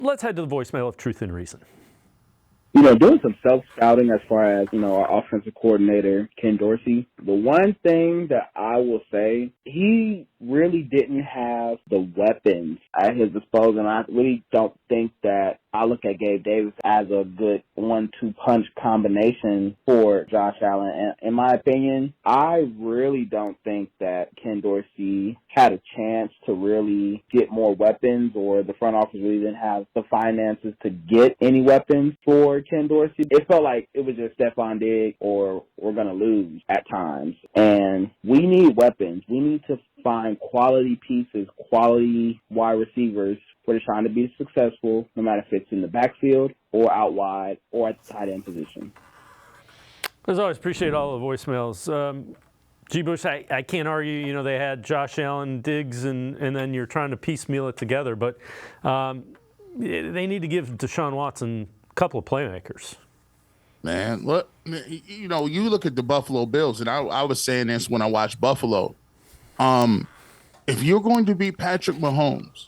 let's head to the voicemail of Truth and Reason. Doing some self-scouting as far as, our offensive coordinator, Ken Dorsey. The one thing that I will say, he really didn't have the weapons at his disposal. And I really don't think that I look at Gabe Davis as a good 1-2 punch combination for Josh Allen. And in my opinion, I really don't think that Ken Dorsey had a chance to really get more weapons, or the front office really didn't have the finances to get any weapons for Ken Dorsey. It felt like it was just Stephon Diggs or we're going to lose at times. And we need weapons. We need to find quality pieces, quality wide receivers for Deshaun to be successful, no matter if it's in the backfield or out wide or at the tight end position. As always, appreciate all the voicemails. G. Bush, I can't argue, they had Josh Allen, Diggs, and then you're trying to piecemeal it together. But they need to give Deshaun Watson a couple of playmakers. Man, look, you look at the Buffalo Bills, and I was saying this when I watched Buffalo. If you're going to beat Patrick Mahomes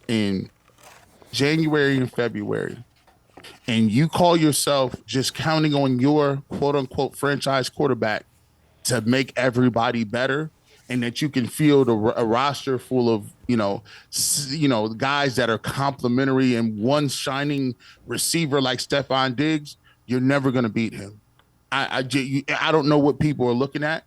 in January and February, and you call yourself just counting on your quote-unquote franchise quarterback to make everybody better, and that you can field a roster full of, guys that are complimentary and one shining receiver like Stephon Diggs, you're never going to beat him. I don't know what people are looking at.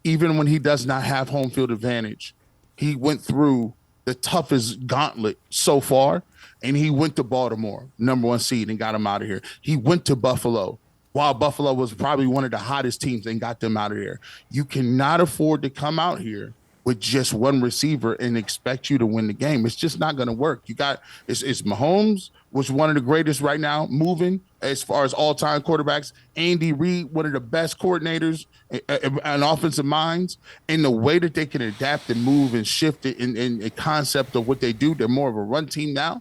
Even when he does not have home field advantage, he went through the toughest gauntlet so far, and he went to Baltimore, number 1 seed, and got him out of here. He went to Buffalo, while Buffalo was probably one of the hottest teams, and got them out of there. You cannot afford to come out here with just one receiver and expect you to win the game. It's just not going to work. It's Mahomes, which is one of the greatest right now, moving as far as all-time quarterbacks. Andy Reid, one of the best coordinators and offensive minds. And the way that they can adapt and move and shift it in the concept of what they do, they're more of a run team now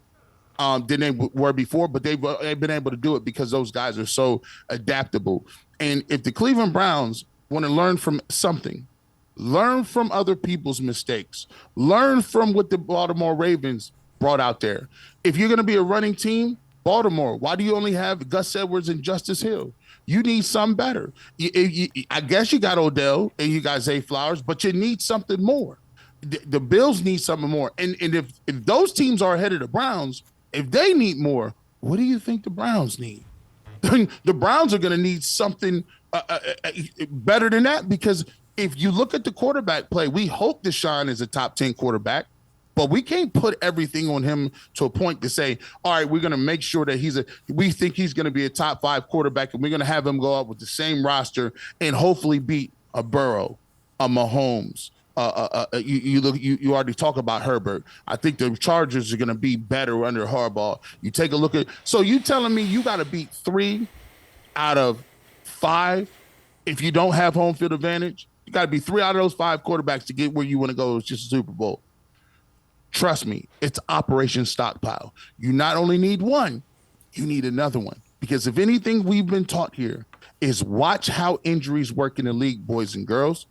than they were before, but they've been able to do it because those guys are so adaptable. And if the Cleveland Browns want to learn from something, learn from other people's mistakes, learn from what the Baltimore Ravens brought out there. If you're going to be a running team, Baltimore, why do you only have Gus Edwards and Justice Hill? You need some better. I guess you got Odell and you got Zay Flowers, but you need something more. The Bills need something more. And if those teams are ahead of the Browns, if they need more, what do you think the Browns need? The Browns are going to need something better than that, because if you look at the quarterback play, we hope Deshaun is a top 10 quarterback, but we can't put everything on him to a point to say, all right, we're going to make sure that we think he's going to be a top 5 quarterback, and we're going to have him go out with the same roster and hopefully beat a Burrow, a Mahomes. You already talk about Herbert. I think the Chargers are going to be better under Harbaugh. You take a look at, so you telling me you got to beat 3 out of 5 if you don't have home field advantage? You got to be 3 out of those 5 quarterbacks to get where you want to go. It's just a Super Bowl. Trust me, it's Operation Stockpile. You not only need one, you need another one. Because if anything we've been taught here is watch how injuries work in the league, boys and girls.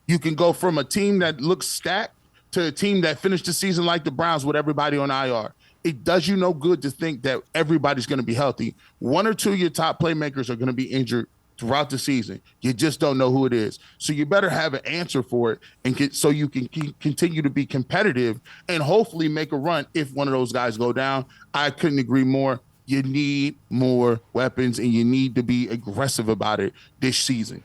You can go from a team that looks stacked to a team that finished the season like the Browns with everybody on IR. It does you no good to think that everybody's going to be healthy. 1 or 2 of your top playmakers are going to be injured throughout the season. You just don't know who it is. So you better have an answer for it, and so you can continue to be competitive and hopefully make a run if one of those guys go down. I couldn't agree more. You need more weapons, and you need to be aggressive about it this season.